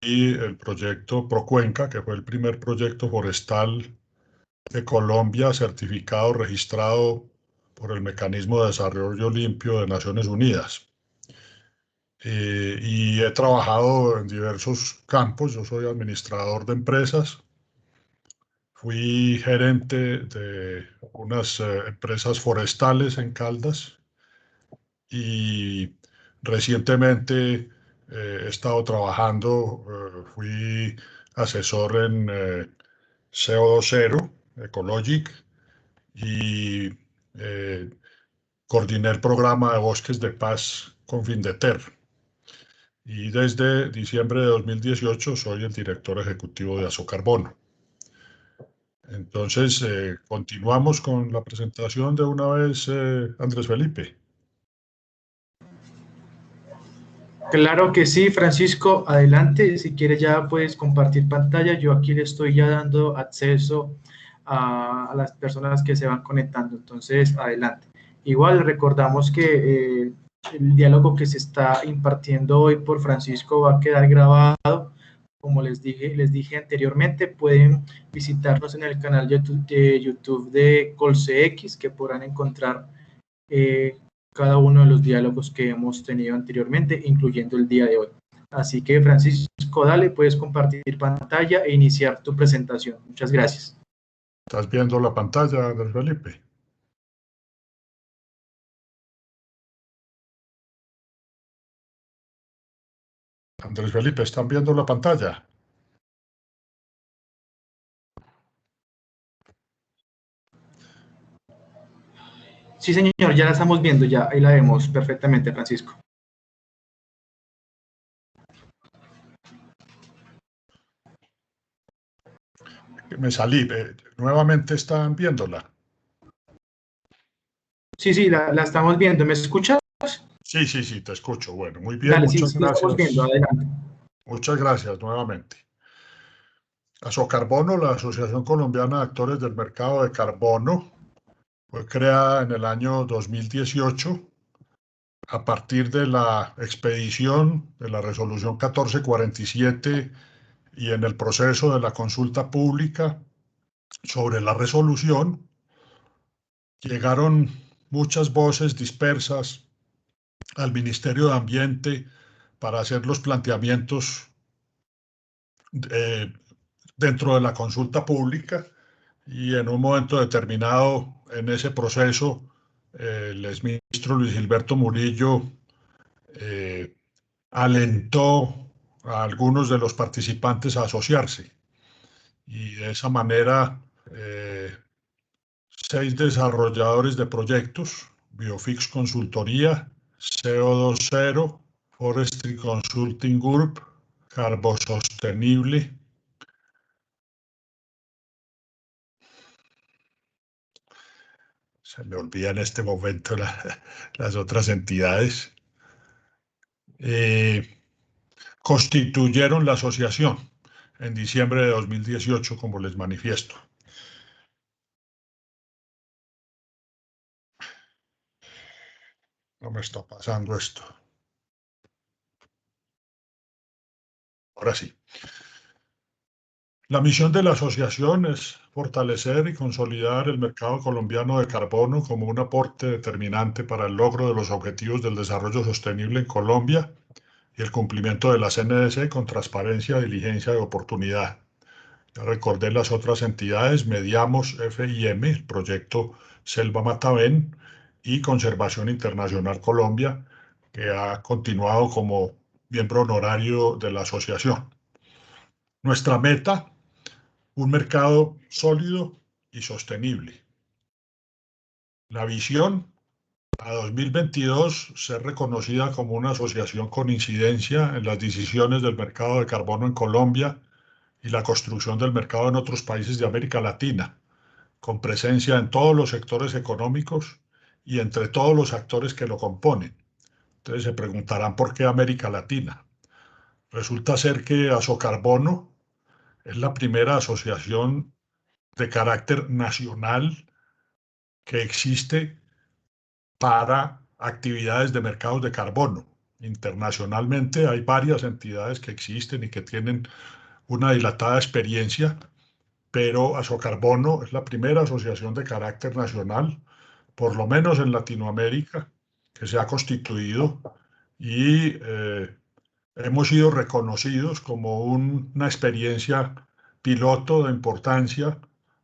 el proyecto Procuenca, que fue el primer proyecto forestal de Colombia certificado, registrado por el Mecanismo de Desarrollo Limpio de Naciones Unidas. Y he trabajado en diversos campos. Yo soy administrador de empresas. Fui gerente de unas empresas forestales en Caldas y recientemente he estado trabajando, fui asesor en CO2 Zero, Ecologic, y eh, coordiné el programa de bosques de paz con Findeter. Y desde diciembre de 2018 soy el director ejecutivo de Azocarbono. Entonces, continuamos con la presentación de una vez, Andrés Felipe. Claro que sí, Francisco, adelante. Si quieres ya puedes compartir pantalla. Yo aquí le estoy ya dando acceso a las personas que se van conectando. Entonces, adelante. Igual recordamos que el diálogo que se está impartiendo hoy por Francisco va a quedar grabado. Como les dije anteriormente, pueden visitarnos en el canal de YouTube de ColceX, que podrán encontrar cada uno de los diálogos que hemos tenido anteriormente, incluyendo el día de hoy. Así que, Francisco, dale, puedes compartir pantalla e iniciar tu presentación. Muchas gracias. ¿Estás viendo la pantalla, Andrés Felipe? Andrés Felipe, ¿están viendo la pantalla? Sí, señor, ya la estamos viendo, ya ahí la vemos perfectamente, Francisco. Me salí. Nuevamente están viéndola. Sí, sí, la estamos viendo. ¿Me escuchas? Sí, sí, sí, te escucho. Bueno, muy bien, Dale, sí, muchas sí, la estamos viendo, gracias. adelante. Muchas gracias nuevamente. Azocarbono, la Asociación Colombiana de Actores del Mercado de Carbono, fue creada en el año 2018 a partir de la expedición de la resolución 1447 y en el proceso de la consulta pública sobre la resolución. Llegaron muchas voces dispersas al Ministerio de Ambiente para hacer los planteamientos eh, dentro de la consulta pública, y en un momento determinado en ese proceso el exministro Luis Gilberto Murillo eh, alentó a algunos de los participantes a asociarse, y de esa manera 6 desarrolladores de proyectos: Biofix Consultoría, CO2 Zero, Forestry Consulting Group, Carbosostenible, se me olvida en este momento las otras entidades, eh, constituyeron la asociación en diciembre de 2018, como les manifiesto. No me está pasando esto. Ahora sí. La misión de la asociación es fortalecer y consolidar el mercado colombiano de carbono como un aporte determinante para el logro de los objetivos del desarrollo sostenible en Colombia y el cumplimiento de las NDC con transparencia, diligencia y oportunidad. Ya recordé las otras entidades: Mediamos FIM, el proyecto Selva Matavén, y Conservación Internacional Colombia, que ha continuado como miembro honorario de la asociación. Nuestra meta: un mercado sólido y sostenible. La visión: a 2022 ser reconocida como una asociación con incidencia en las decisiones del mercado de carbono en Colombia y la construcción del mercado en otros países de América Latina, con presencia en todos los sectores económicos y entre todos los actores que lo componen. Entonces se preguntarán por qué América Latina. Resulta ser que Azocarbono es la primera asociación de carácter nacional que existe para actividades de mercados de carbono, Internacionalmente hay varias entidades que existen y que tienen una dilatada experiencia, pero Asocarbono es la primera asociación de carácter nacional, por lo menos en Latinoamérica, que se ha constituido y hemos sido reconocidos como una experiencia piloto de importancia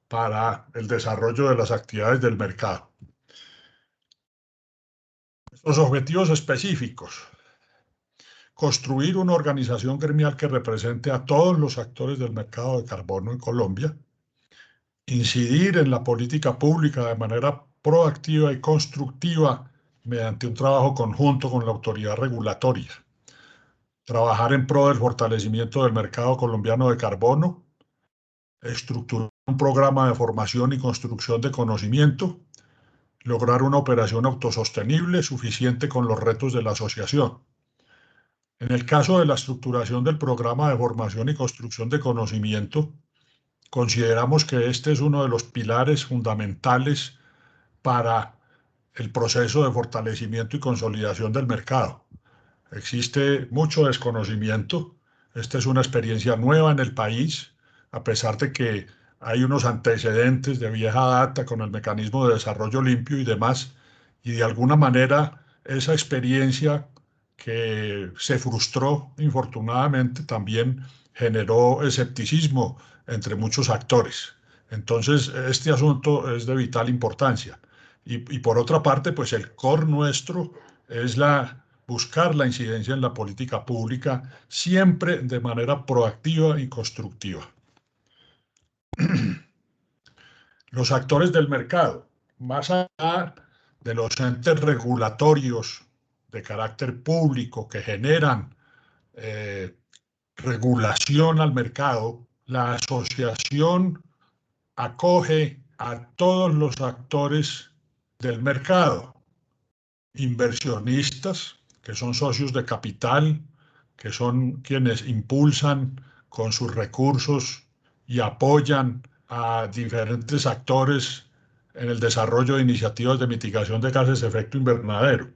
para el desarrollo de las actividades del mercado. Los objetivos específicos: construir una organización gremial que represente a todos los actores del mercado de carbono en Colombia, incidir en la política pública de manera proactiva y constructiva mediante un trabajo conjunto con la autoridad regulatoria, trabajar en pro del fortalecimiento del mercado colombiano de carbono, estructurar un programa de formación y construcción de conocimiento, lograr una operación autosostenible suficiente con los retos de la asociación. En el caso de la estructuración del programa de formación y construcción de conocimiento, consideramos que este es uno de los pilares fundamentales para el proceso de fortalecimiento y consolidación del mercado. Existe mucho desconocimiento. Esta es una experiencia nueva en el país, a pesar de que hay unos antecedentes de vieja data con el mecanismo de desarrollo limpio y demás, y de alguna manera esa experiencia que se frustró infortunadamente también generó escepticismo entre muchos actores. Entonces, este asunto es de vital importancia. Y por otra parte, pues el core nuestro es buscar la incidencia en la política pública siempre de manera proactiva y constructiva. Los actores del mercado, más allá de los entes regulatorios de carácter público que generan regulación al mercado, la asociación acoge a todos los actores del mercado, inversionistas, que son socios de capital, que son quienes impulsan con sus recursos y apoyan a diferentes actores en el desarrollo de iniciativas de mitigación de gases de efecto invernadero.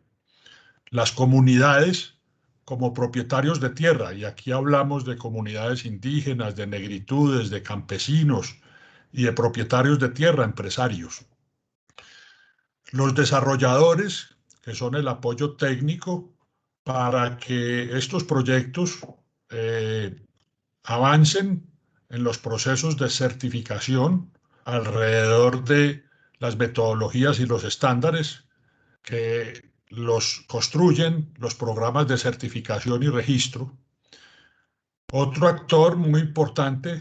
Las comunidades como propietarios de tierra, y aquí hablamos de comunidades indígenas, de negritudes, de campesinos y de propietarios de tierra, empresarios. Los desarrolladores, que son el apoyo técnico para que estos proyectos avancen en los procesos de certificación alrededor de las metodologías y los estándares que los construyen los programas de certificación y registro. Otros actores muy importantes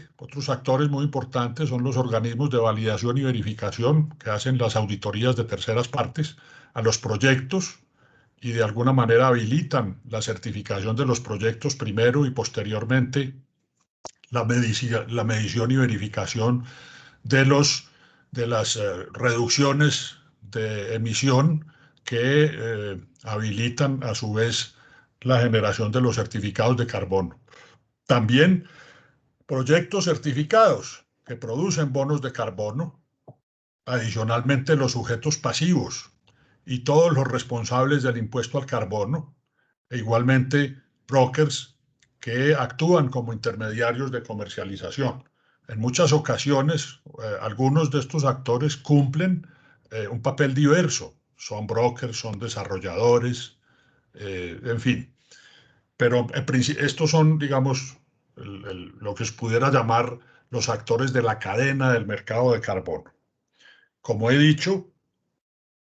son los organismos de validación y verificación que hacen las auditorías de terceras partes a los proyectos y de alguna manera habilitan la certificación de los proyectos primero y posteriormente la medición y verificación de las reducciones de emisión que habilitan a su vez la generación de los certificados de carbono. También proyectos certificados que producen bonos de carbono, adicionalmente los sujetos pasivos y todos los responsables del impuesto al carbono, e igualmente brokers que actúan como intermediarios de comercialización. En muchas ocasiones, algunos de estos actores cumplen un papel diverso. Son brokers, son desarrolladores, en fin. Pero estos son, digamos, lo que se pudiera llamar los actores de la cadena del mercado de carbono. Como he dicho,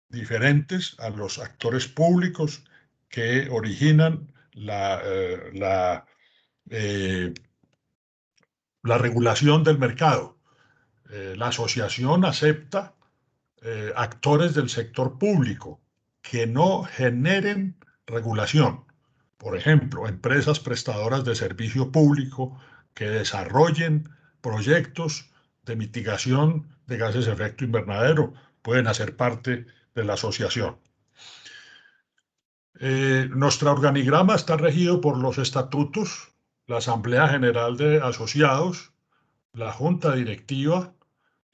diferentes a los actores públicos que originan la regulación del mercado. La asociación acepta actores del sector público que no generen regulación. Por ejemplo, empresas prestadoras de servicio público que desarrollen proyectos de mitigación de gases de efecto invernadero pueden hacer parte de la asociación. Nuestro organigrama está regido por los estatutos, la Asamblea General de Asociados, la Junta Directiva,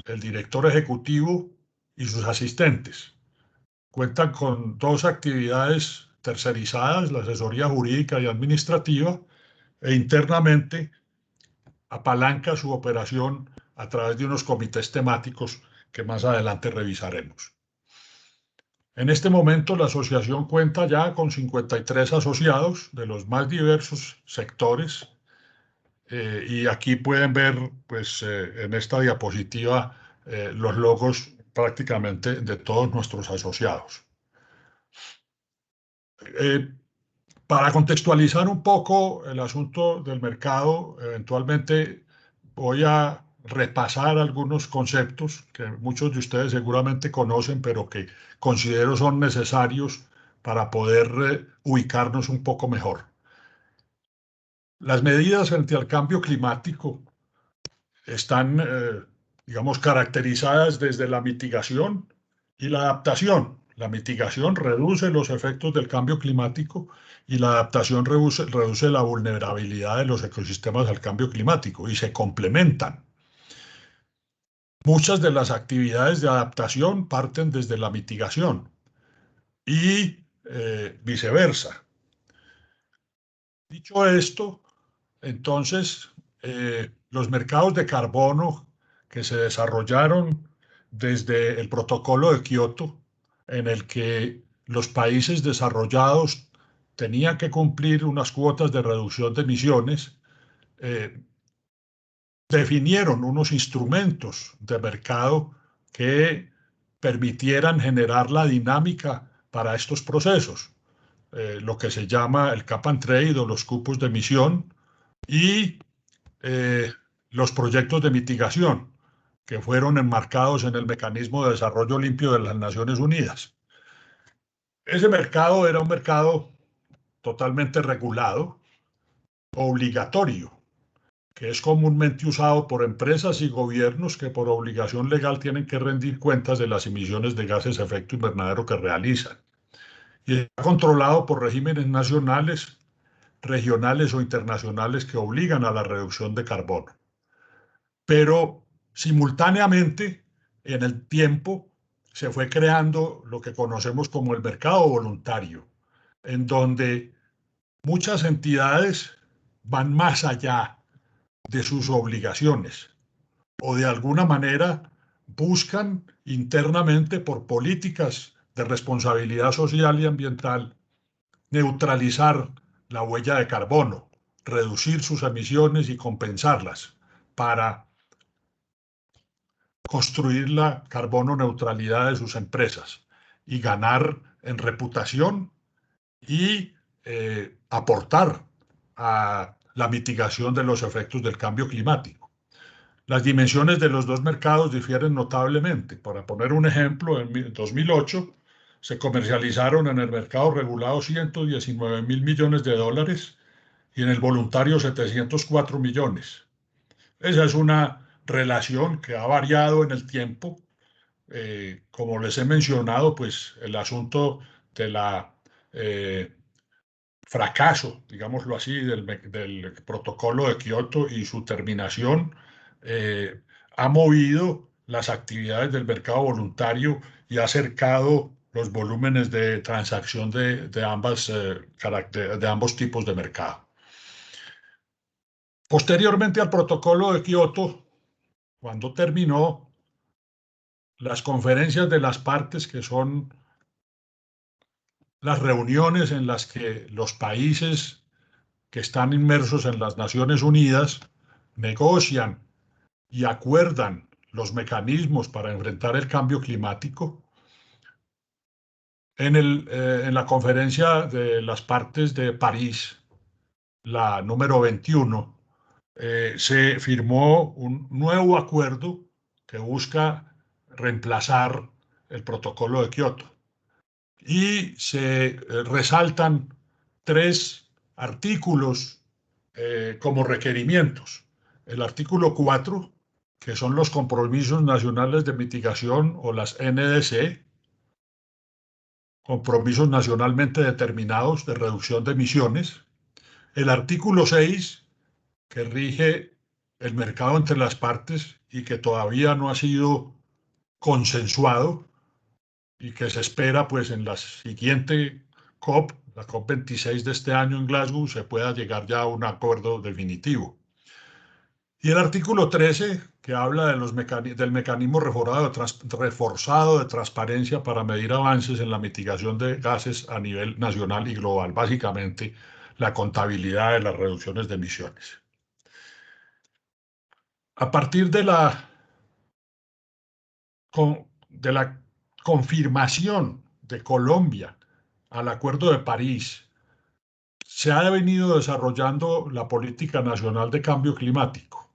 el director ejecutivo y sus asistentes. Cuentan con dos actividades tercerizadas, la asesoría jurídica y administrativa, e internamente apalanca su operación a través de unos comités temáticos que más adelante revisaremos. En este momento la asociación cuenta ya con 53 asociados de los más diversos sectores, y aquí pueden ver pues, en esta diapositiva los logos prácticamente de todos nuestros asociados. Para contextualizar un poco el asunto del mercado, eventualmente voy a repasar algunos conceptos que muchos de ustedes seguramente conocen, pero que considero son necesarios para poder ubicarnos un poco mejor. Las medidas frente al cambio climático están, digamos, caracterizadas desde la mitigación y la adaptación. La mitigación reduce los efectos del cambio climático y la adaptación reduce la vulnerabilidad de los ecosistemas al cambio climático y se complementan. Muchas de las actividades de adaptación parten desde la mitigación y viceversa. Dicho esto, entonces, los mercados de carbono que se desarrollaron desde el protocolo de Kioto, en el que los países desarrollados tenían que cumplir unas cuotas de reducción de emisiones, definieron unos instrumentos de mercado que permitieran generar la dinámica para estos procesos, lo que se llama el cap and trade o los cupos de emisión y los proyectos de mitigación que fueron enmarcados en el Mecanismo de Desarrollo Limpio de las Naciones Unidas. Ese mercado era un mercado totalmente regulado, obligatorio, que es comúnmente usado por empresas y gobiernos que por obligación legal tienen que rendir cuentas de las emisiones de gases de efecto invernadero que realizan. Y está controlado por regímenes nacionales, regionales o internacionales que obligan a la reducción de carbono. Pero simultáneamente, en el tiempo, se fue creando lo que conocemos como el mercado voluntario, en donde muchas entidades van más allá de sus obligaciones o de alguna manera buscan internamente por políticas de responsabilidad social y ambiental neutralizar la huella de carbono, reducir sus emisiones y compensarlas para construir la carbono neutralidad de sus empresas y ganar en reputación y aportar a la mitigación de los efectos del cambio climático. Las dimensiones de los dos mercados difieren notablemente. Para poner un ejemplo, en 2008 se comercializaron en el mercado regulado 119.000 millones de dólares y en el voluntario 704 millones. Esa es una relación que ha variado en el tiempo. Como les he mencionado, pues el asunto de la fracaso, digámoslo así, del protocolo de Kioto y su terminación ha movido las actividades del mercado voluntario y ha acercado los volúmenes de transacción de ambos tipos de mercado. Posteriormente al protocolo de Kioto, cuando terminó, las conferencias de las partes, que son las reuniones en las que los países que están inmersos en las Naciones Unidas negocian y acuerdan los mecanismos para enfrentar el cambio climático. En la conferencia de las partes de París, la número 21, se firmó un nuevo acuerdo que busca reemplazar el protocolo de Kioto. Y se resaltan 3 artículos como requerimientos. El artículo 4, que son los compromisos nacionales de mitigación o las NDC, compromisos nacionalmente determinados de reducción de emisiones. El artículo 6, que rige el mercado entre las partes y que todavía no ha sido consensuado y que se espera pues en la siguiente COP la COP26 de este año en Glasgow, se pueda llegar ya a un acuerdo definitivo. Y el artículo 13, que habla de del mecanismo reforzado de transparencia para medir avances en la mitigación de gases a nivel nacional y global, básicamente la contabilidad de las reducciones de emisiones. A partir de la confirmación de Colombia al Acuerdo de París, se ha venido desarrollando la Política Nacional de Cambio Climático,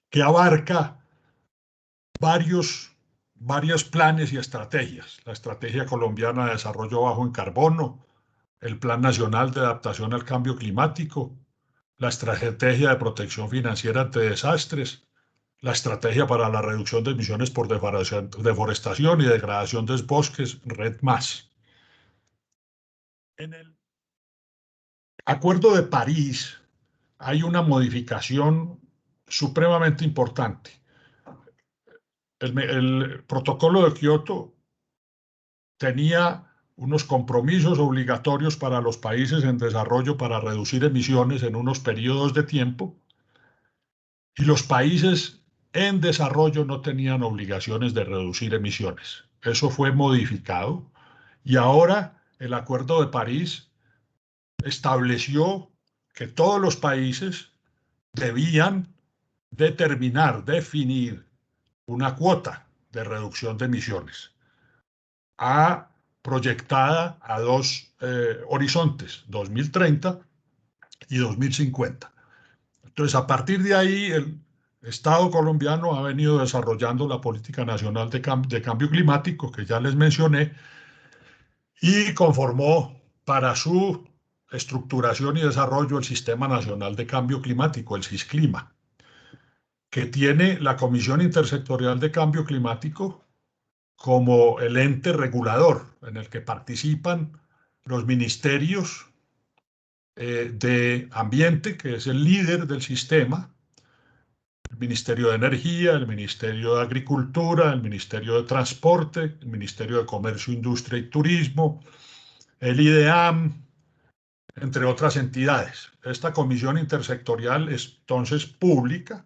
que abarca varios planes y estrategias. La Estrategia Colombiana de Desarrollo Bajo en Carbono, el Plan Nacional de Adaptación al Cambio Climático, la Estrategia de Protección Financiera ante Desastres, la Estrategia para la Reducción de Emisiones por Deforestación y Degradación de Bosques, RED+. En el Acuerdo de París hay una modificación supremamente importante. El protocolo de Kioto tenía unos compromisos obligatorios para los países en desarrollo para reducir emisiones en unos periodos de tiempo, y los países en desarrollo no tenían obligaciones de reducir emisiones. Eso fue modificado y ahora el Acuerdo de París estableció que todos los países debían definir una cuota de reducción de emisiones proyectada a dos horizontes, 2030 y 2050. Entonces, a partir de ahí, el Estado colombiano ha venido desarrollando la Política Nacional de Cambio Climático, que ya les mencioné, y conformó para su estructuración y desarrollo el Sistema Nacional de Cambio Climático, el SISCLIMA, que tiene la Comisión Intersectorial de Cambio Climático como el ente regulador en el que participan los ministerios de Ambiente, que es el líder del sistema, el Ministerio de Energía, el Ministerio de Agricultura, el Ministerio de Transporte, el Ministerio de Comercio, Industria y Turismo, el IDEAM, entre otras entidades. Esta comisión intersectorial es entonces pública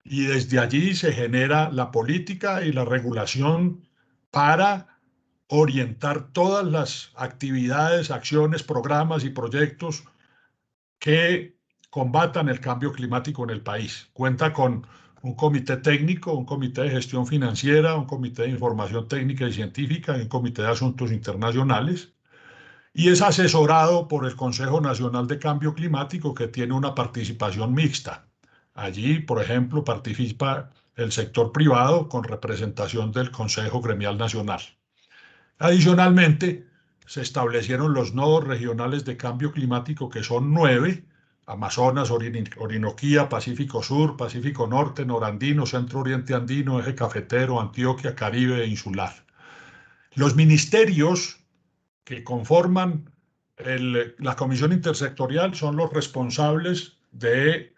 y desde allí se genera la política y la regulación para orientar todas las actividades, acciones, programas y proyectos que combatan el cambio climático en el país. Cuenta con un comité técnico, un comité de gestión financiera, un comité de información técnica y científica y un comité de asuntos internacionales, y es asesorado por el Consejo Nacional de Cambio Climático, que tiene una participación mixta. Allí, por ejemplo, participa el sector privado con representación del Consejo Gremial Nacional. Adicionalmente, se establecieron los nodos regionales de cambio climático, que son 9: Amazonas, Orinoquía, Pacífico Sur, Pacífico Norte, Norandino, Centro Oriente Andino, Eje Cafetero, Antioquia, Caribe e Insular. Los ministerios que conforman la Comisión Intersectorial son los responsables de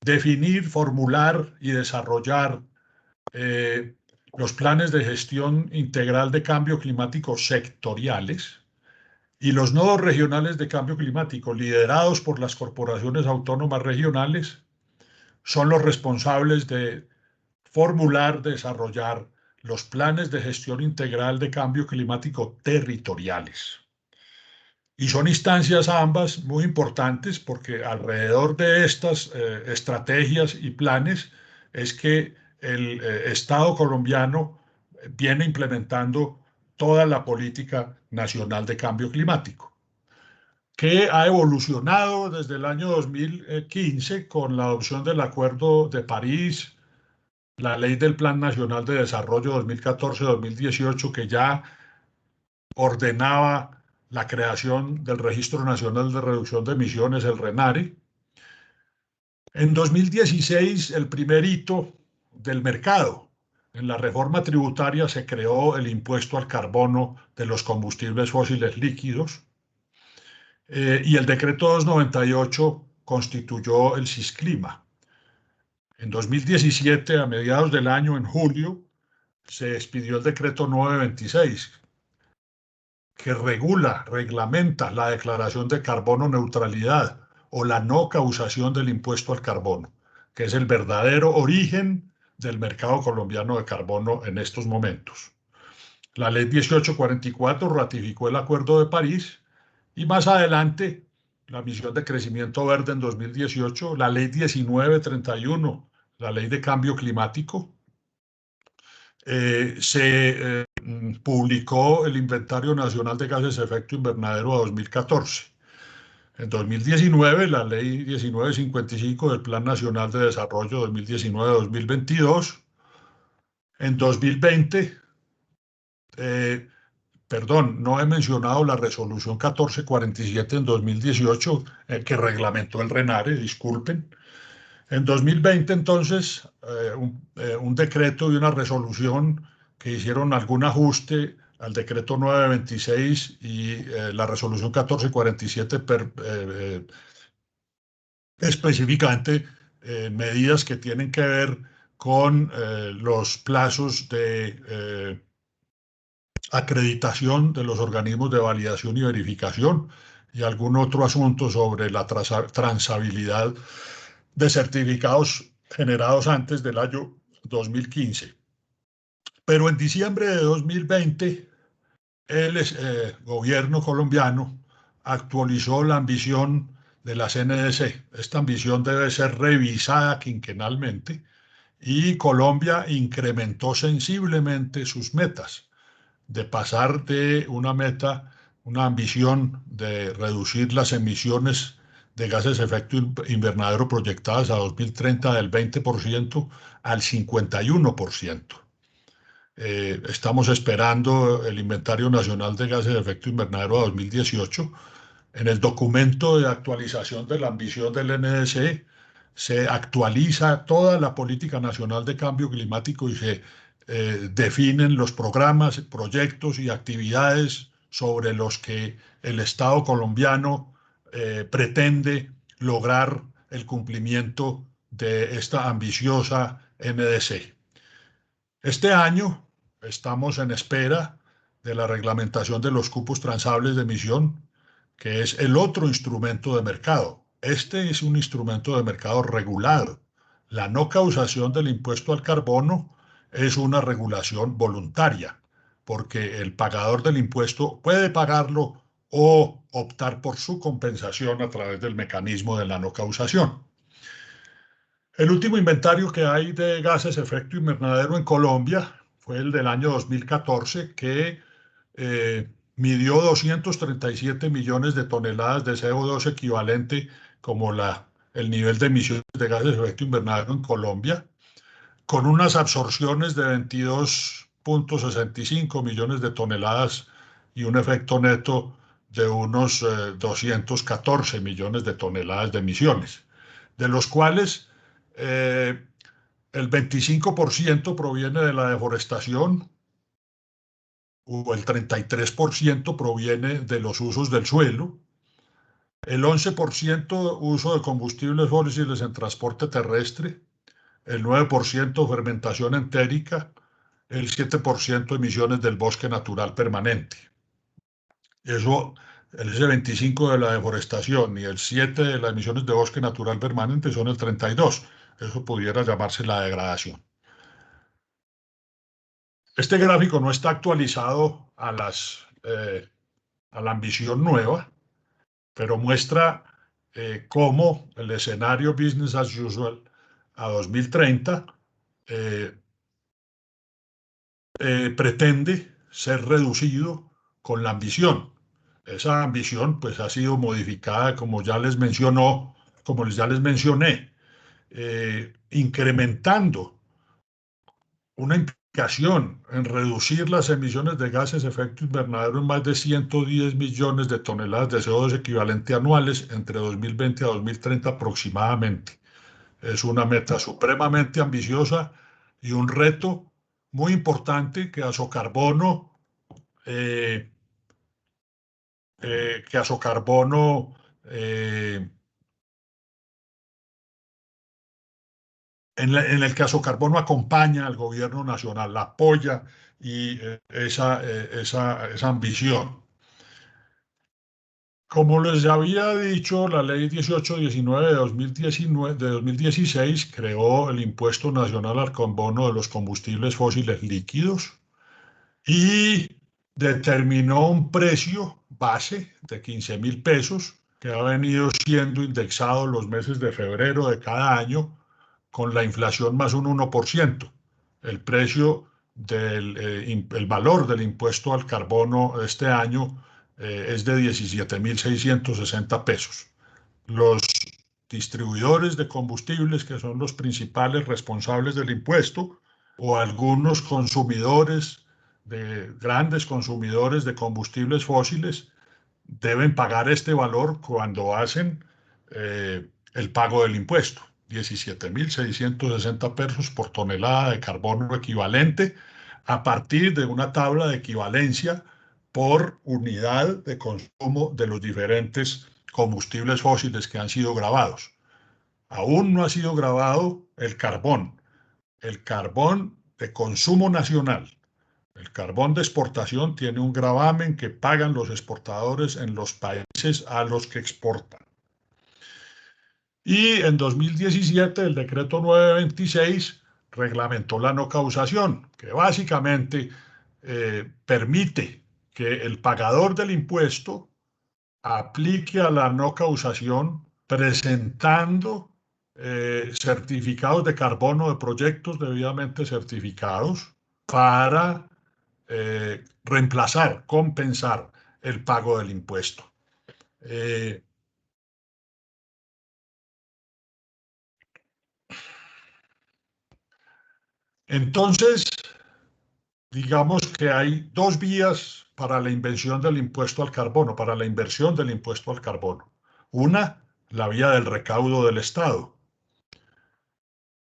definir, formular y desarrollar los planes de gestión integral de cambio climático sectoriales, y los nodos regionales de cambio climático, liderados por las corporaciones autónomas regionales, son los responsables de formular, desarrollar los planes de gestión integral de cambio climático territoriales. Y son instancias ambas muy importantes, porque alrededor de estas estrategias y planes es que el Estado colombiano viene implementando toda la política nacional de cambio climático, que ha evolucionado desde el año 2015 con la adopción del Acuerdo de París, la Ley del Plan Nacional de Desarrollo 2014-2018, que ya ordenaba la creación del Registro Nacional de Reducción de Emisiones, el RENARE. En 2016, el primer hito del mercado. En la reforma tributaria se creó el impuesto al carbono de los combustibles fósiles líquidos, y el decreto 298 constituyó el SISCLIMA. En 2017, a mediados del año, en julio, se expidió el decreto 926, que reglamenta la declaración de carbono neutralidad o la no causación del impuesto al carbono, que es el verdadero origen del mercado colombiano de carbono en estos momentos. La ley 1844 ratificó el Acuerdo de París y más adelante la misión de crecimiento verde en 2018, la ley 1931, la ley de cambio climático, se publicó el Inventario Nacional de Gases de Efecto Invernadero a 2014. En 2019, la Ley 1955 del Plan Nacional de Desarrollo 2019-2022. En 2020, perdón, no he mencionado la resolución 1447 en 2018, que reglamentó el RENARE, disculpen. En 2020, entonces, un decreto y una resolución que hicieron algún ajuste al decreto 926 y la resolución 1447 específicamente medidas que tienen que ver con los plazos de acreditación de los organismos de validación y verificación y algún otro asunto sobre la transabilidad de certificados generados antes del año 2015. Pero en diciembre de 2020, el gobierno colombiano actualizó la ambición de la CNDC. Esta ambición debe ser revisada quinquenalmente y Colombia incrementó sensiblemente sus metas, de pasar de una meta, una ambición de reducir las emisiones de gases de efecto invernadero proyectadas a 2030 del 20% al 51%. Estamos esperando el Inventario Nacional de Gases de Efecto Invernadero a 2018. En el documento de actualización de la ambición del NDC se actualiza toda la política nacional de cambio climático y se definen los programas, proyectos y actividades sobre los que el Estado colombiano pretende lograr el cumplimiento de esta ambiciosa NDC. Este año estamos en espera de la reglamentación de los cupos transables de emisión, que es el otro instrumento de mercado. Este es un instrumento de mercado regular. La no causación del impuesto al carbono es una regulación voluntaria, porque el pagador del impuesto puede pagarlo o optar por su compensación a través del mecanismo de la no causación. El último inventario que hay de gases de efecto invernadero en Colombia fue el del año 2014, que midió 237 millones de toneladas de CO2 equivalente como el nivel de emisiones de gases de efecto invernadero en Colombia, con unas absorciones de 22,65 millones de toneladas y un efecto neto de unos 214 millones de toneladas de emisiones, de los cuales el 25% proviene de la deforestación, o el 33% proviene de los usos del suelo, el 11% uso de combustibles fósiles en transporte terrestre, el 9% fermentación entérica, el 7% emisiones del bosque natural permanente. Eso, ese 25% de la deforestación y el 7% de las emisiones de bosque natural permanente son el 32%. Eso pudiera llamarse la degradación. Este gráfico no está actualizado a la ambición nueva, pero muestra cómo el escenario business as usual a 2030 pretende ser reducido con la ambición. Esa ambición pues ha sido modificada, como ya les mencioné, incrementando una implicación en reducir las emisiones de gases de efecto invernadero en más de 110 millones de toneladas de CO2 equivalente anuales entre 2020 a 2030 aproximadamente. Es una meta supremamente ambiciosa y un reto muy importante que Asocarbono, eh, que Asocarbono en el caso Carbono acompaña al gobierno nacional, la apoya y esa ambición. Como les había dicho, la ley 1819 de 2016 creó el Impuesto Nacional al Carbono de los Combustibles Fósiles Líquidos y determinó un precio base de 15.000 pesos que ha venido siendo indexado los meses de febrero de cada año con la inflación más un 1%. El precio el valor del impuesto al carbono este año es de 17.660 pesos. Los distribuidores de combustibles, que son los principales responsables del impuesto, o algunos consumidores, grandes consumidores de combustibles fósiles, deben pagar este valor cuando hacen el pago del impuesto. 17.660 pesos por tonelada de carbono equivalente a partir de una tabla de equivalencia por unidad de consumo de los diferentes combustibles fósiles que han sido grabados. Aún no ha sido grabado el carbón de consumo nacional. El carbón de exportación tiene un gravamen que pagan los exportadores en los países a los que exportan. Y en 2017 el decreto 926 reglamentó la no causación, que básicamente permite que el pagador del impuesto aplique a la no causación presentando certificados de carbono de proyectos debidamente certificados para reemplazar, compensar el pago del impuesto. Entonces, digamos que hay dos vías para la invención del impuesto al carbono, para la inversión del impuesto al carbono. Una, la vía del recaudo del Estado,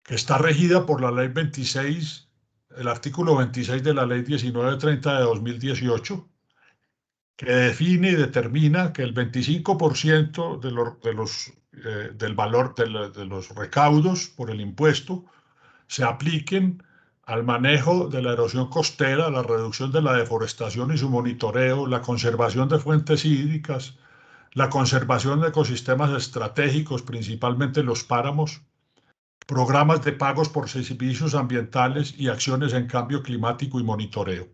que está regida por la Ley 26, el artículo 26 de la Ley 1930 de 2018, que define y determina que el 25% del valor de los recaudos por el impuesto se apliquen al manejo de la erosión costera, la reducción de la deforestación y su monitoreo, la conservación de fuentes hídricas, la conservación de ecosistemas estratégicos, principalmente los páramos, programas de pagos por servicios ambientales y acciones en cambio climático y monitoreo.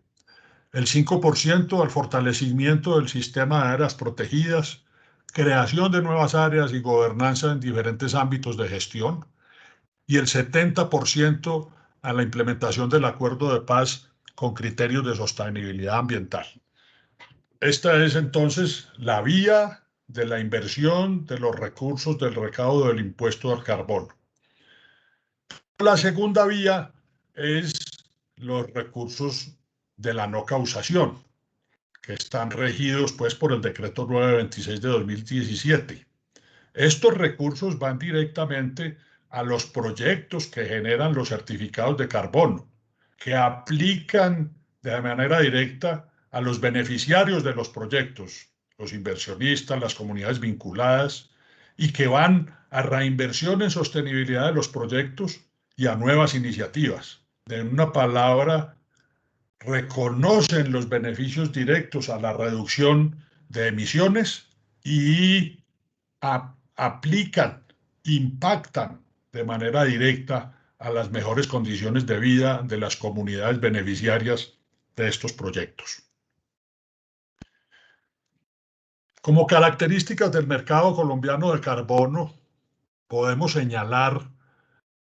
El 5% al fortalecimiento del sistema de áreas protegidas, creación de nuevas áreas y gobernanza en diferentes ámbitos de gestión, y el 70% a la implementación del acuerdo de paz con criterios de sostenibilidad ambiental. Esta es entonces la vía de la inversión de los recursos del recaudo del impuesto al carbono. La segunda vía es los recursos de la no causación, que están regidos pues, por el decreto 926 de 2017. Estos recursos van directamente a los proyectos que generan los certificados de carbono, que aplican de manera directa a los beneficiarios de los proyectos, los inversionistas, las comunidades vinculadas, y que van a reinversión en sostenibilidad de los proyectos y a nuevas iniciativas. En una palabra, reconocen los beneficios directos a la reducción de emisiones y aplican, impactan de manera directa a las mejores condiciones de vida de las comunidades beneficiarias de estos proyectos. Como características del mercado colombiano de carbono, podemos señalar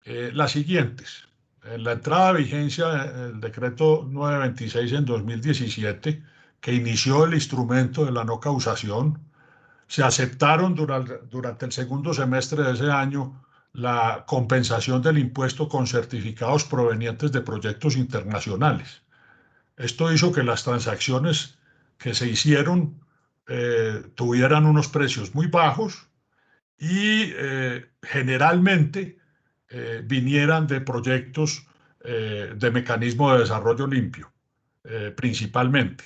las siguientes. En la entrada a vigencia del decreto 926 en 2017, que inició el instrumento de la no causación, se aceptaron durante el segundo semestre de ese año la compensación del impuesto con certificados provenientes de proyectos internacionales. Esto hizo que las transacciones que se hicieron tuvieran unos precios muy bajos y generalmente vinieran de proyectos de mecanismo de desarrollo limpio, principalmente.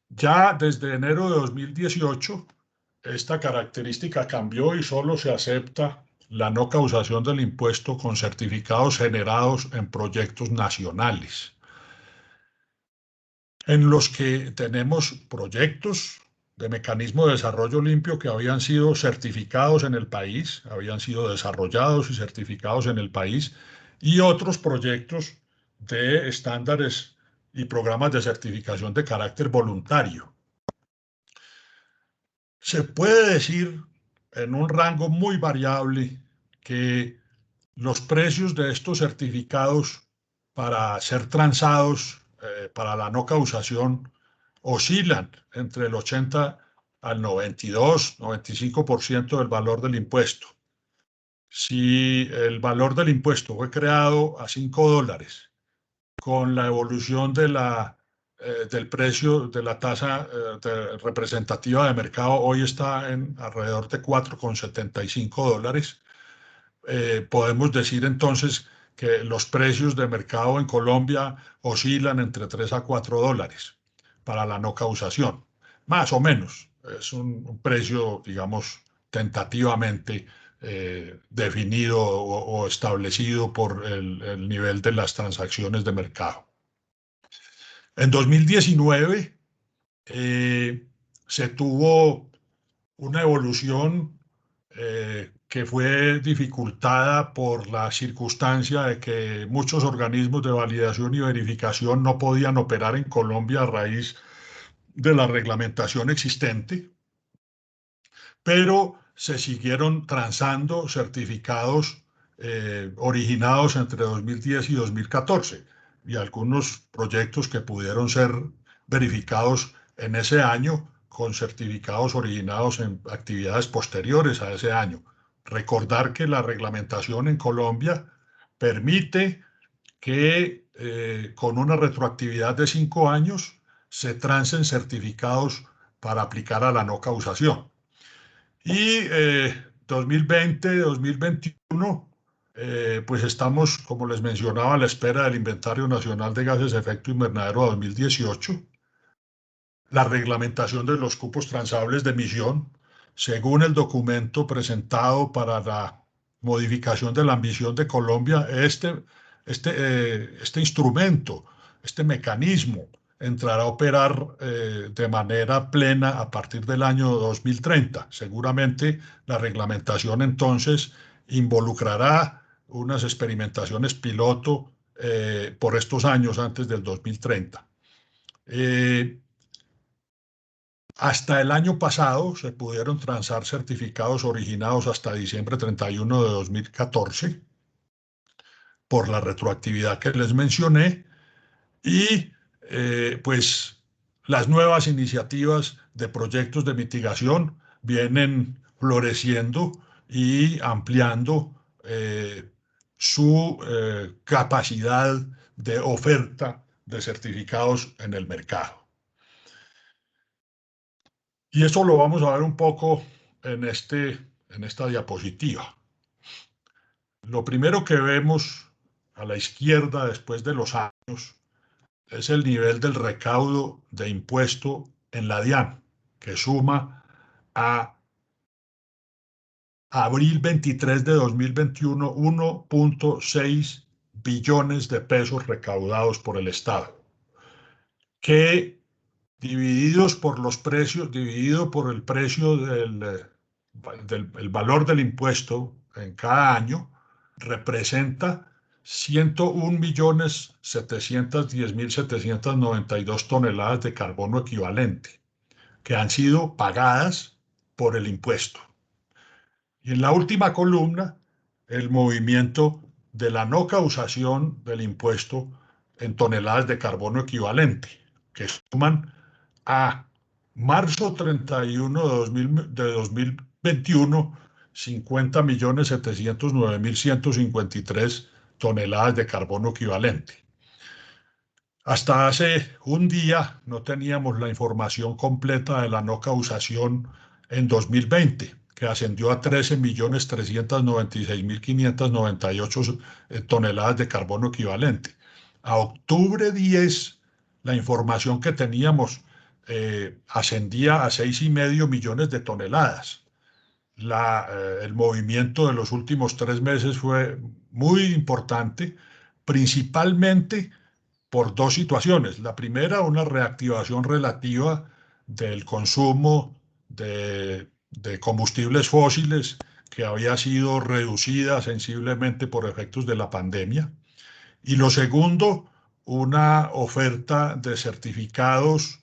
Ya desde enero de 2018, esta característica cambió y solo se acepta la no causación del impuesto con certificados generados en proyectos nacionales, en los que tenemos proyectos de mecanismo de desarrollo limpio que habían sido certificados en el país, habían sido desarrollados y certificados en el país, y otros proyectos de estándares y programas de certificación de carácter voluntario. Se puede decir en un rango muy variable que los precios de estos certificados para ser transados para la no causación oscilan entre el 80 al 92, 95% del valor del impuesto. Si el valor del impuesto fue creado a $5, con la evolución del precio de la tasa representativa de mercado, hoy está en alrededor de $4,75. Podemos decir entonces que los precios de mercado en Colombia oscilan entre $3 a $4 para la no causación, más o menos. Es un precio, digamos, tentativamente definido o establecido por el nivel de las transacciones de mercado. En 2019 se tuvo una evolución que fue dificultada por la circunstancia de que muchos organismos de validación y verificación no podían operar en Colombia a raíz de la reglamentación existente, pero se siguieron transando certificados originados entre 2010 y 2014 y algunos proyectos que pudieron ser verificados en ese año con certificados originados en actividades posteriores a ese año. Recordar que la reglamentación en Colombia permite que con una retroactividad de 5 años se trancen certificados para aplicar a la no causación. Y 2020, 2021, pues estamos, como les mencionaba, a la espera del Inventario Nacional de Gases de Efecto Invernadero 2018, la reglamentación de los cupos transables de emisión, según el documento presentado para la modificación de la ambición de Colombia, este instrumento, este mecanismo, entrará a operar de manera plena a partir del año 2030. Seguramente la reglamentación entonces involucrará unas experimentaciones piloto por estos años antes del 2030. Hasta el año pasado se pudieron transar certificados originados hasta diciembre 31 de 2014 por la retroactividad que les mencioné y pues las nuevas iniciativas de proyectos de mitigación vienen floreciendo y ampliando su capacidad de oferta de certificados en el mercado. Y eso lo vamos a ver un poco en esta diapositiva. Lo primero que vemos a la izquierda después de los años es el nivel del recaudo de impuesto en la DIAN, que suma a abril 23 de 2021 1.6 billones de pesos recaudados por el Estado, que divididos por los precios, dividido por el precio del valor del impuesto en cada año, representa 101.710.792 toneladas de carbono equivalente que han sido pagadas por el impuesto. Y en la última columna, el movimiento de la no causación del impuesto en toneladas de carbono equivalente, que suman a marzo 31 de 2021, 50.709.153 toneladas de carbono equivalente. Hasta hace un día no teníamos la información completa de la no causación en 2020, que ascendió a 13.396.598 toneladas de carbono equivalente. A octubre 10, la información que teníamos ascendía a 6,5 millones de toneladas. El movimiento de los últimos 3 meses fue muy importante, principalmente por dos situaciones. La primera, una reactivación relativa del consumo de combustibles fósiles, que había sido reducida sensiblemente por efectos de la pandemia. Y lo segundo, una oferta de certificados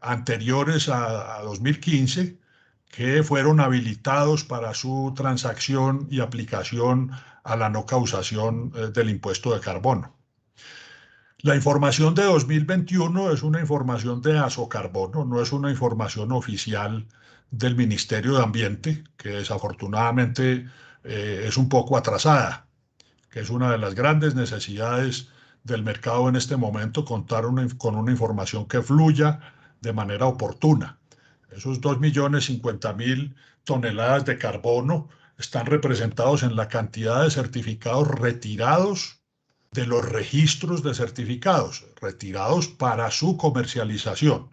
anteriores a 2015 que fueron habilitados para su transacción y aplicación a la no causación del impuesto de carbono. La información de 2021 es una información de Asocarbono, no es una información oficial del Ministerio de Ambiente, que desafortunadamente es un poco atrasada, que es una de las grandes necesidades del mercado en este momento, contar con una información que fluya de manera oportuna. Esos 2.050.000 toneladas de carbono están representados en la cantidad de certificados retirados de los registros de certificados, retirados para su comercialización,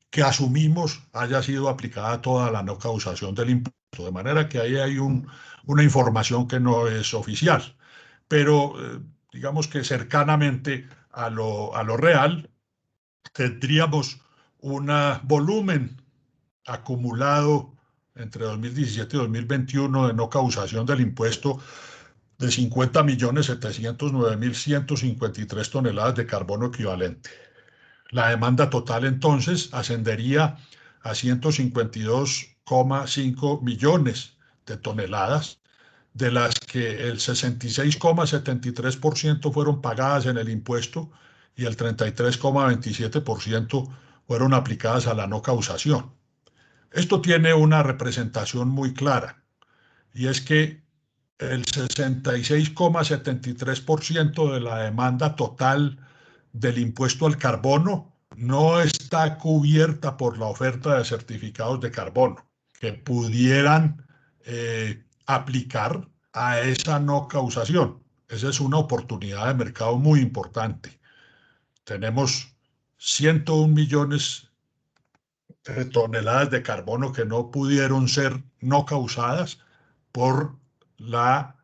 que asumimos haya sido aplicada toda la no causación del impuesto, de manera que ahí hay una información que no es oficial, pero digamos que cercanamente a lo real tendríamos un volumen acumulado entre 2017 y 2021 de no causación del impuesto de 50.709.153 toneladas de carbono equivalente. La demanda total entonces ascendería a 152,5 millones de toneladas, de las que el 66,73% fueron pagadas en el impuesto y el 33,27% fueron aplicadas a la no causación. Esto tiene una representación muy clara, y es que el 66,73% de la demanda total del impuesto al carbono no está cubierta por la oferta de certificados de carbono que pudieran aplicar a esa no causación. Esa es una oportunidad de mercado muy importante. Tenemos 101 millones de toneladas de carbono que no pudieron ser no causadas por la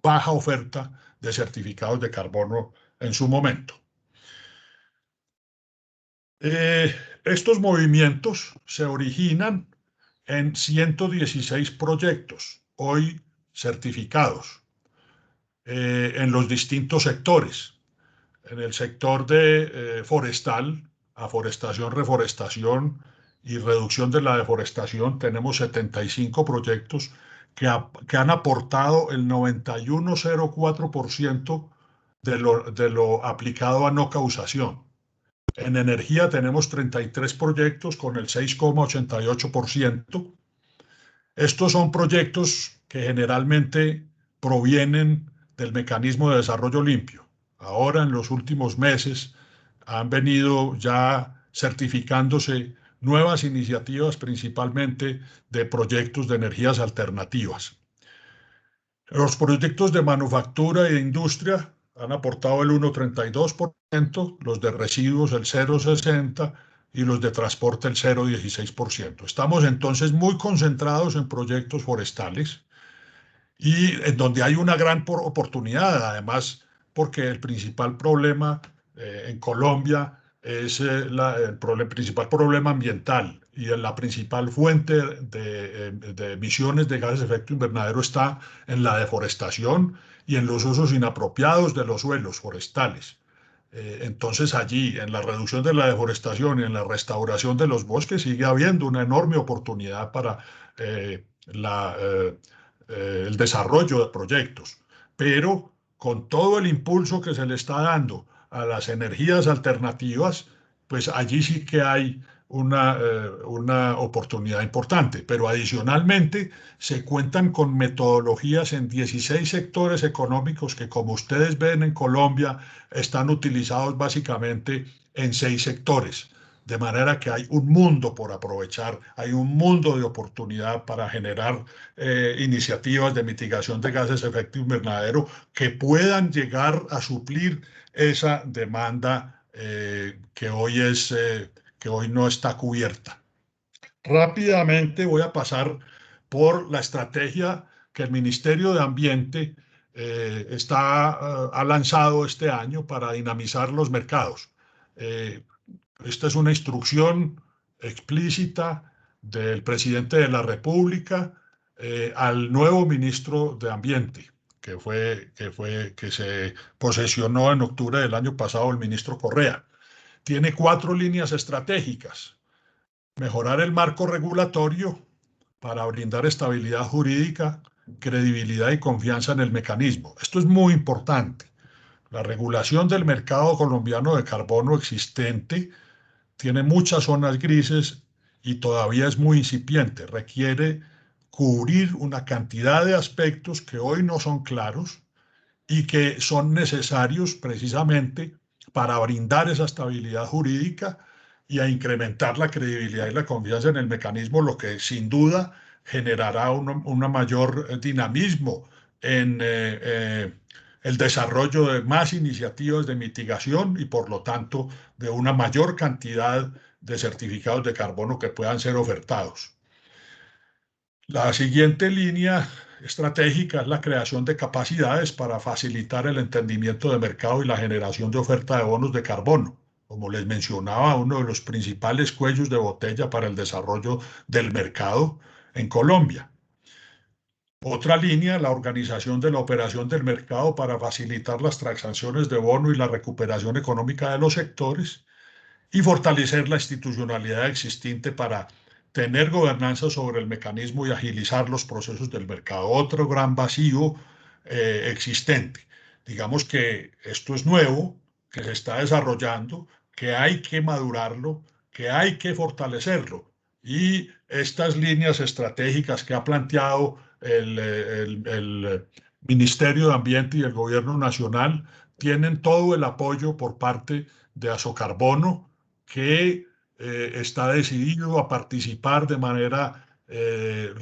baja oferta de certificados de carbono en su momento. Estos movimientos se originan en 116 proyectos hoy certificados en los distintos sectores. En el sector de forestal, aforestación, reforestación y reducción de la deforestación, tenemos 75 proyectos que han aportado el 91,04% de lo aplicado a no causación. En energía tenemos 33 proyectos con el 6,88%. Estos son proyectos que generalmente provienen del mecanismo de desarrollo limpio. Ahora, en los últimos meses, han venido ya certificándose nuevas iniciativas, principalmente de proyectos de energías alternativas. Los proyectos de manufactura e industria han aportado el 1,32%, los de residuos el 0,60% y los de transporte el 0,16%. Estamos entonces muy concentrados en proyectos forestales y en donde hay una gran oportunidad, además, porque el principal problema en Colombia es el principal problema ambiental, y la principal fuente de emisiones de gases de efecto invernadero está en la deforestación y en los usos inapropiados de los suelos forestales. Entonces allí, en la reducción de la deforestación y en la restauración de los bosques, sigue habiendo una enorme oportunidad para el desarrollo de proyectos, pero con todo el impulso que se le está dando a las energías alternativas, pues allí sí que hay una oportunidad importante. Pero adicionalmente se cuentan con metodologías en 16 sectores económicos que, como ustedes ven en Colombia, están utilizados básicamente en 6 sectores. De manera que hay un mundo por aprovechar, hay un mundo de oportunidad para generar iniciativas de mitigación de gases de efecto invernadero que puedan llegar a suplir esa demanda que hoy no está cubierta. Rápidamente voy a pasar por la estrategia que el Ministerio de Ambiente ha lanzado este año para dinamizar los mercados. Esta es una instrucción explícita del presidente de la República al nuevo ministro de Ambiente, que se posesionó en octubre del año pasado, el ministro Correa. Tiene 4 líneas estratégicas: mejorar el marco regulatorio para brindar estabilidad jurídica, credibilidad y confianza en el mecanismo. Esto es muy importante. La regulación del mercado colombiano de carbono existente tiene muchas zonas grises y todavía es muy incipiente. Requiere cubrir una cantidad de aspectos que hoy no son claros y que son necesarios precisamente para brindar esa estabilidad jurídica y a incrementar la credibilidad y la confianza en el mecanismo, lo que sin duda generará un mayor dinamismo en el desarrollo de más iniciativas de mitigación y por lo tanto de una mayor cantidad de certificados de carbono que puedan ser ofertados. La siguiente línea estratégica es la creación de capacidades para facilitar el entendimiento de mercado y la generación de oferta de bonos de carbono. Como les mencionaba, uno de los principales cuellos de botella para el desarrollo del mercado en Colombia. Otra línea, la organización de la operación del mercado para facilitar las transacciones de bono y la recuperación económica de los sectores y fortalecer la institucionalidad existente para tener gobernanza sobre el mecanismo y agilizar los procesos del mercado. Otro gran vacío existente. Digamos que esto es nuevo, que se está desarrollando, que hay que madurarlo, que hay que fortalecerlo. Y estas líneas estratégicas que ha planteado el Ministerio de Ambiente y el Gobierno Nacional tienen todo el apoyo por parte de Asocarbono, que está decidido a participar de manera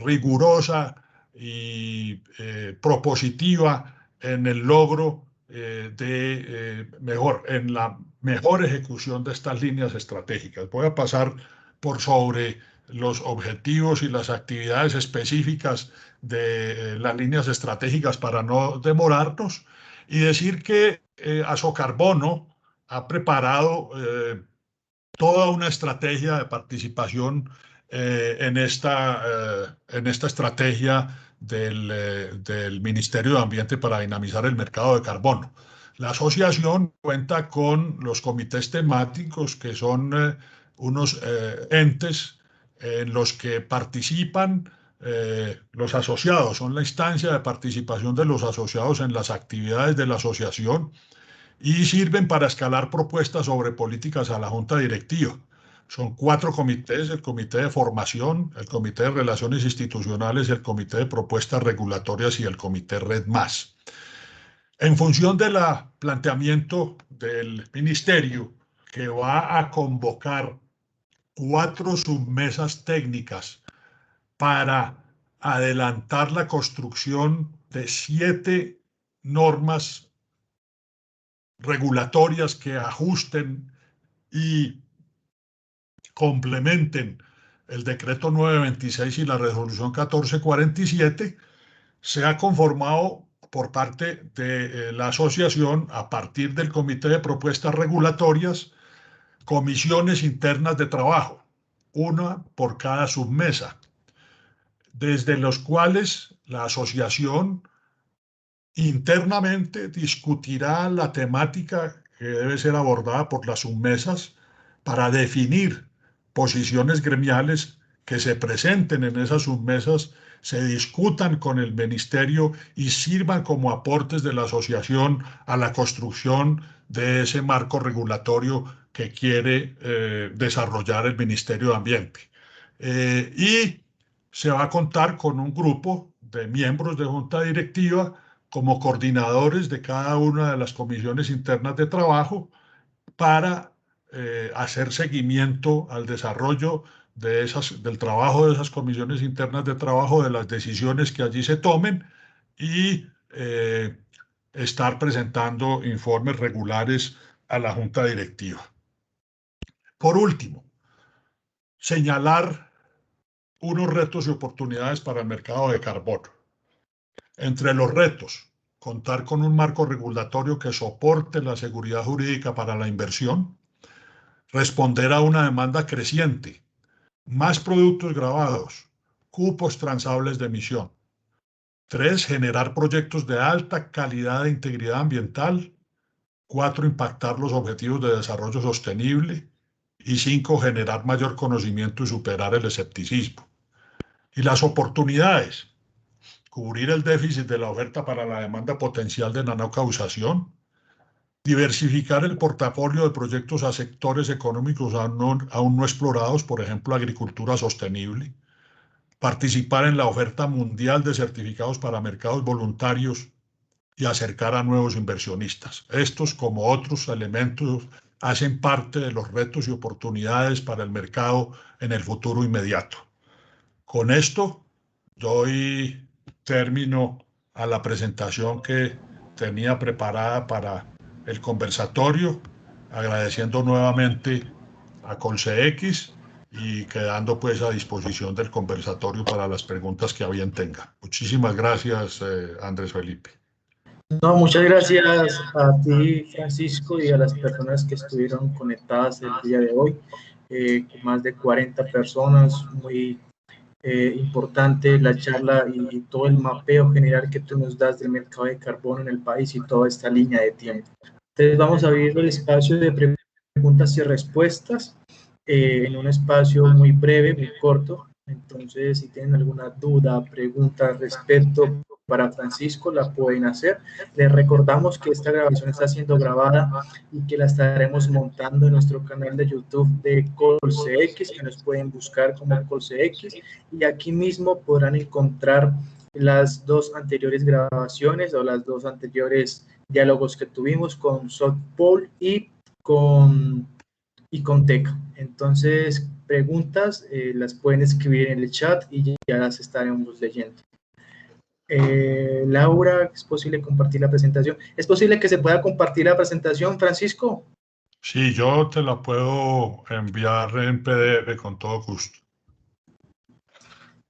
rigurosa y propositiva en el logro en la mejor ejecución de estas líneas estratégicas. Voy a pasar por sobre los objetivos y las actividades específicas de las líneas estratégicas para no demorarnos y decir que Asocarbono ha preparado toda una estrategia de participación en esta estrategia del Ministerio de Ambiente para dinamizar el mercado de carbono. La asociación cuenta con los comités temáticos, que son unos entes en los que participan los asociados, son la instancia de participación de los asociados en las actividades de la asociación y sirven para escalar propuestas sobre políticas a la Junta Directiva. Son 4 comités: el Comité de Formación, el Comité de Relaciones Institucionales, el Comité de Propuestas Regulatorias y el Comité Red Más. En función del planteamiento del Ministerio, que va a convocar 4 submesas técnicas para adelantar la construcción de 7 normas regulatorias que ajusten y complementen el decreto 926 y la resolución 1447, se ha conformado por parte de la asociación, a partir del Comité de Propuestas Regulatorias, comisiones internas de trabajo, una por cada submesa, desde los cuales la asociación internamente discutirá la temática que debe ser abordada por las submesas para definir posiciones gremiales que se presenten en esas submesas, se discutan con el ministerio y sirvan como aportes de la asociación a la construcción de ese marco regulatorio que quiere desarrollar el Ministerio de Ambiente. Y se va a contar con un grupo de miembros de junta directiva como coordinadores de cada una de las comisiones internas de trabajo para hacer seguimiento al desarrollo del trabajo de esas comisiones internas de trabajo, de las decisiones que allí se tomen y estar presentando informes regulares a la junta directiva. Por último, señalar unos retos y oportunidades para el mercado de carbono. Entre los retos, contar con un marco regulatorio que soporte la seguridad jurídica para la inversión, responder a una demanda creciente, más productos grabados, cupos transables de emisión. 3, generar proyectos de alta calidad e integridad ambiental. 4, impactar los objetivos de desarrollo sostenible. Y 5, generar mayor conocimiento y superar el escepticismo. Y las oportunidades: cubrir el déficit de la oferta para la demanda potencial de nanocausación, diversificar el portafolio de proyectos a sectores económicos aún no explorados, por ejemplo, agricultura sostenible, participar en la oferta mundial de certificados para mercados voluntarios y acercar a nuevos inversionistas. Estos, como otros elementos, hacen parte de los retos y oportunidades para el mercado en el futuro inmediato. Con esto doy término a la presentación que tenía preparada para el conversatorio, agradeciendo nuevamente a ColseX y quedando pues a disposición del conversatorio para las preguntas que a bien tenga. Muchísimas gracias, Andrés Felipe. No, muchas gracias a ti, Francisco, y a las personas que estuvieron conectadas el día de hoy. Más de 40 personas, muy importante la charla y todo el mapeo general que tú nos das del mercado de carbono en el país y toda esta línea de tiempo. Entonces vamos a abrir el espacio de preguntas y respuestas en un espacio muy breve, muy corto. Entonces, si tienen alguna duda, pregunta respecto para Francisco, la pueden hacer. Les recordamos que esta grabación está siendo grabada y que la estaremos montando en nuestro canal de YouTube de ColseX, que nos pueden buscar como ColseX, y aquí mismo podrán encontrar las dos anteriores grabaciones o las dos anteriores diálogos que tuvimos con Paul y con Teca. Entonces, preguntas las pueden escribir en el chat y ya las estaremos leyendo. Laura, ¿es posible compartir la presentación? ¿Es posible que se pueda compartir la presentación, Francisco? Sí, yo te la puedo enviar en PDF con todo gusto.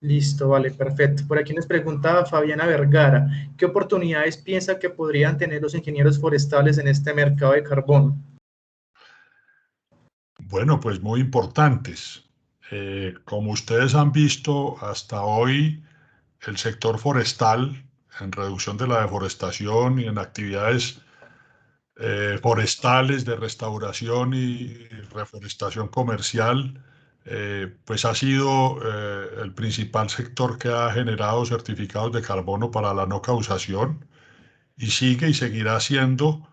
Listo, vale, perfecto. Por aquí nos preguntaba Fabiana Vergara, ¿qué oportunidades piensa que podrían tener los ingenieros forestales en este mercado de carbono? Bueno, pues muy importantes. Como ustedes han visto hasta hoy, el sector forestal, en reducción de la deforestación y en actividades forestales de restauración y reforestación comercial, pues ha sido el principal sector que ha generado certificados de carbono para la no causación y sigue y seguirá siendo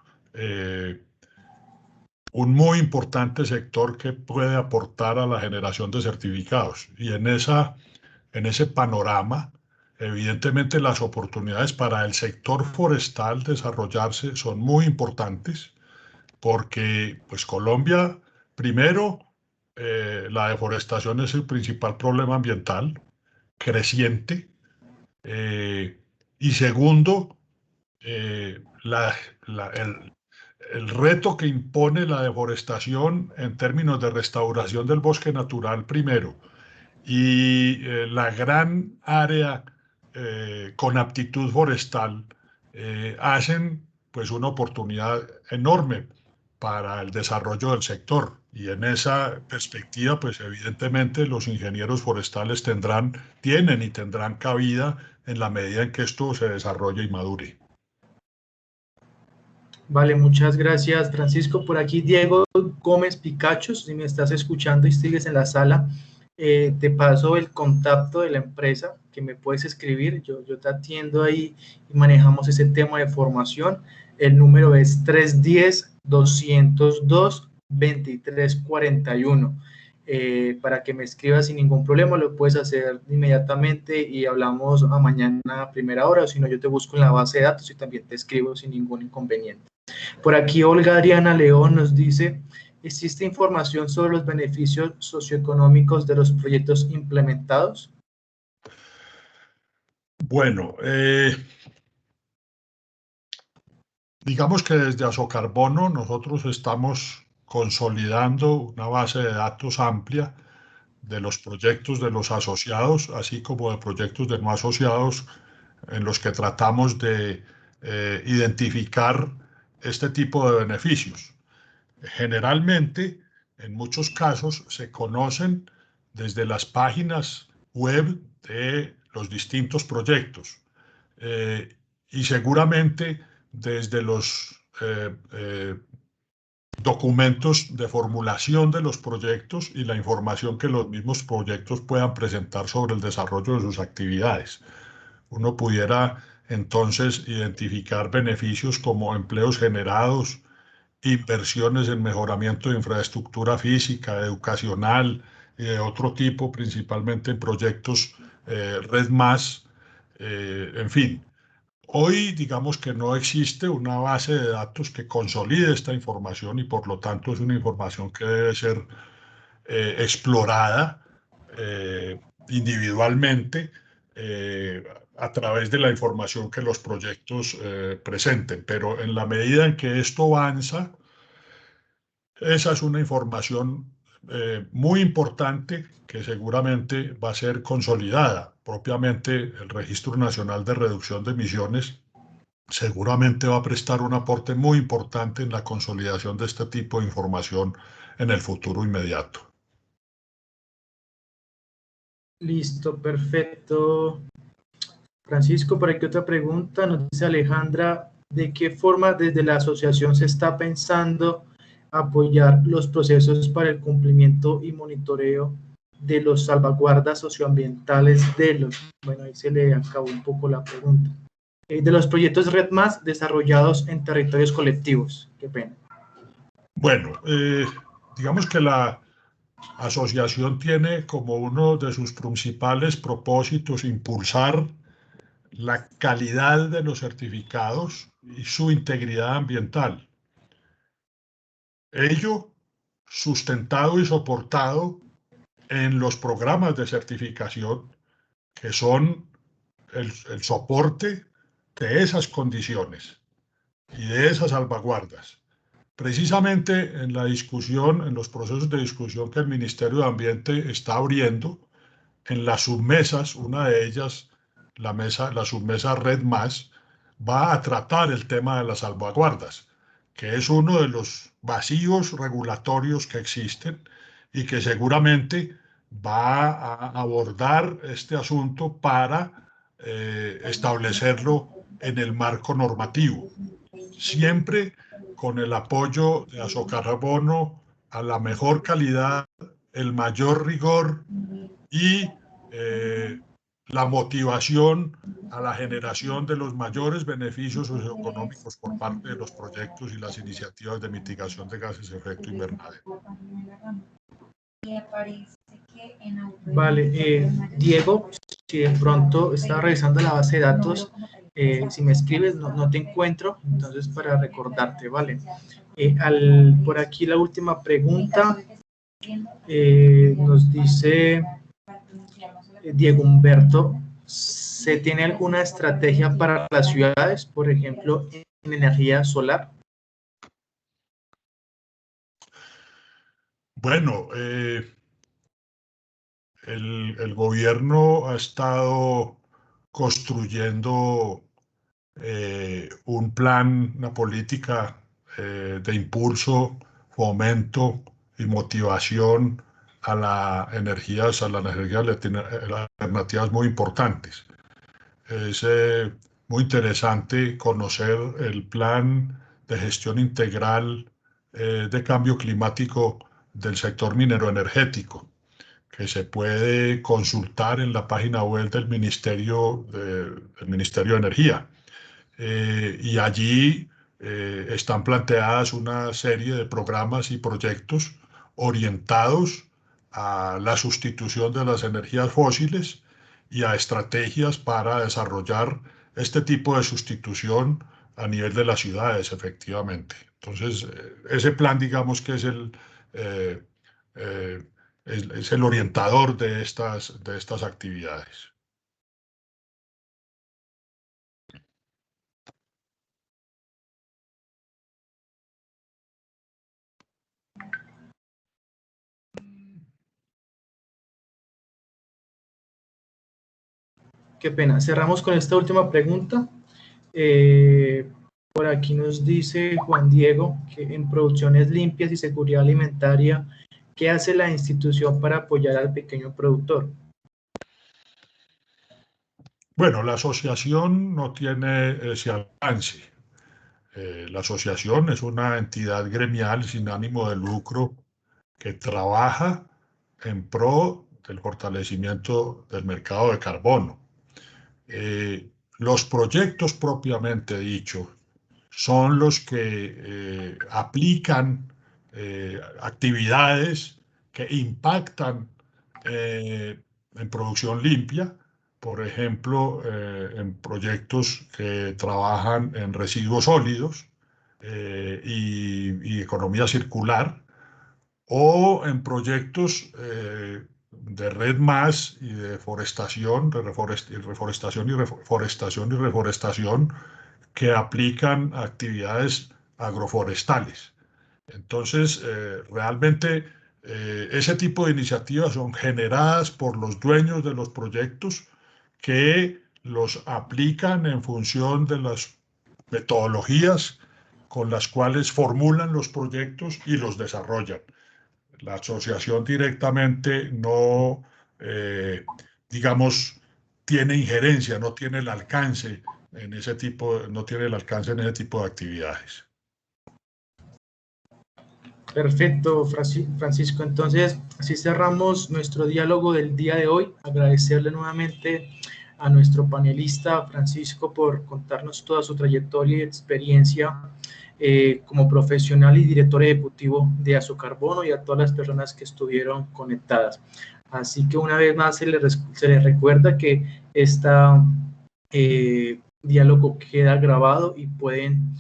un muy importante sector que puede aportar a la generación de certificados. Y en ese panorama, evidentemente las oportunidades para el sector forestal desarrollarse son muy importantes porque pues Colombia, primero, la deforestación es el principal problema ambiental creciente, y segundo, el reto que impone la deforestación en términos de restauración del bosque natural primero y la gran área con aptitud forestal hacen pues una oportunidad enorme para el desarrollo del sector. Y en esa perspectiva, pues evidentemente los ingenieros forestales tienen y tendrán cabida en la medida en que esto se desarrolle y madure. Vale, muchas gracias, Francisco. Por aquí, Diego Gómez Picacho, si me estás escuchando y sigues en la sala, te paso el contacto de la empresa que me puedes escribir. Yo te atiendo ahí y manejamos ese tema de formación. El número es 310-202-2341. Para que me escribas sin ningún problema, lo puedes hacer inmediatamente y hablamos a mañana a primera hora, o si no, yo te busco en la base de datos y también te escribo sin ningún inconveniente. Por aquí Olga Adriana León nos dice, ¿existe información sobre los beneficios socioeconómicos de los proyectos implementados? Bueno, digamos que desde Asocarbono nosotros estamos consolidando una base de datos amplia de los proyectos de los asociados, así como de proyectos de no asociados, en los que tratamos de identificar este tipo de beneficios. Generalmente, en muchos casos se conocen desde las páginas web de los distintos proyectos y seguramente desde los documentos de formulación de los proyectos y la información que los mismos proyectos puedan presentar sobre el desarrollo de sus actividades. Uno pudiera entonces identificar beneficios como empleos generados, inversiones en mejoramiento de infraestructura física, educacional y de otro tipo, principalmente en proyectos Red Más, en fin. Hoy digamos que no existe una base de datos que consolide esta información y por lo tanto es una información que debe ser explorada individualmente a través de la información que los proyectos presenten. Pero en la medida en que esto avanza, esa es una información muy importante que seguramente va a ser consolidada. Propiamente el Registro Nacional de Reducción de Emisiones seguramente va a prestar un aporte muy importante en la consolidación de este tipo de información en el futuro inmediato. Listo, perfecto. Francisco, por aquí otra pregunta. Nos dice Alejandra, ¿de qué forma desde la asociación se está pensando apoyar los procesos para el cumplimiento y monitoreo de los salvaguardas socioambientales de los, bueno, ahí se le acabó un poco la pregunta, de los proyectos Red Más desarrollados en territorios colectivos? Qué pena. Bueno, digamos que la asociación tiene como uno de sus principales propósitos impulsar la calidad de los certificados y su integridad ambiental. Ello sustentado y soportado en los programas de certificación que son el soporte de esas condiciones y de esas salvaguardas. Precisamente en la discusión, en los procesos de discusión que el Ministerio de Ambiente está abriendo, en las submesas, una de ellas, la submesa Red Más, va a tratar el tema de las salvaguardas, que es uno de los vacíos regulatorios que existen y que seguramente va a abordar este asunto para establecerlo en el marco normativo, siempre con el apoyo de Azocarbono a la mejor calidad, el mayor rigor y la motivación a la generación de los mayores beneficios socioeconómicos por parte de los proyectos y las iniciativas de mitigación de gases de efecto invernadero. Vale, Diego, si de pronto estaba revisando la base de datos, si me escribes no te encuentro, entonces para recordarte, ¿vale? Por aquí la última pregunta nos dice Diego Humberto, ¿se tiene alguna estrategia para las ciudades, por ejemplo, en energía solar? Bueno, el gobierno ha estado construyendo un plan, una política de impulso, fomento y motivación a las energías alternativas muy importantes. Es muy interesante conocer el plan de gestión integral de cambio climático del sector mineroenergético, que se puede consultar en la página web del Ministerio de Energía. Y allí están planteadas una serie de programas y proyectos orientados a la sustitución de las energías fósiles y a estrategias para desarrollar este tipo de sustitución a nivel de las ciudades, efectivamente. Entonces, ese plan, digamos que es eh, eh, es el orientador de estas actividades. Qué pena. Cerramos con esta última pregunta. Por aquí nos dice Juan Diego que en producciones limpias y seguridad alimentaria ¿Qué hace la institución para apoyar al pequeño productor? Bueno, la asociación no tiene ese alcance. La asociación es una entidad gremial sin ánimo de lucro que trabaja en pro del fortalecimiento del mercado de carbono. Los proyectos propiamente dichos son los que aplican actividades que impactan en producción limpia, por ejemplo, en proyectos que trabajan en residuos sólidos y economía circular, o en proyectos de red más y de forestación, reforestación y reforestación que aplican actividades agroforestales. Entonces, realmente ese tipo de iniciativas son generadas por los dueños de los proyectos que los aplican en función de las metodologías con las cuales formulan los proyectos y los desarrollan. La asociación directamente no, digamos, tiene injerencia, no tiene el alcance en ese tipo, no tiene el alcance en ese tipo de actividades. Perfecto, Francisco. Entonces, así cerramos nuestro diálogo del día de hoy. Agradecerle nuevamente a nuestro panelista Francisco por contarnos toda su trayectoria y experiencia como profesional y director ejecutivo de Azocarbono, y a todas las personas que estuvieron conectadas. Así que una vez más se les recuerda que este diálogo queda grabado y pueden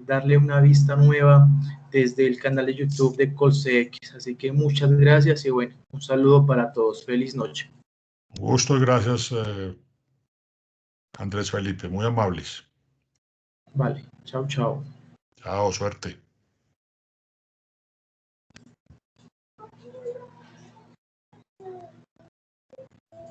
darle una vista nueva desde el canal de YouTube de ColSeX. Así que muchas gracias y bueno, un saludo para todos. Feliz noche. Un gusto y gracias, Andrés Felipe, muy amables. Vale, chao, chao. Chao, suerte.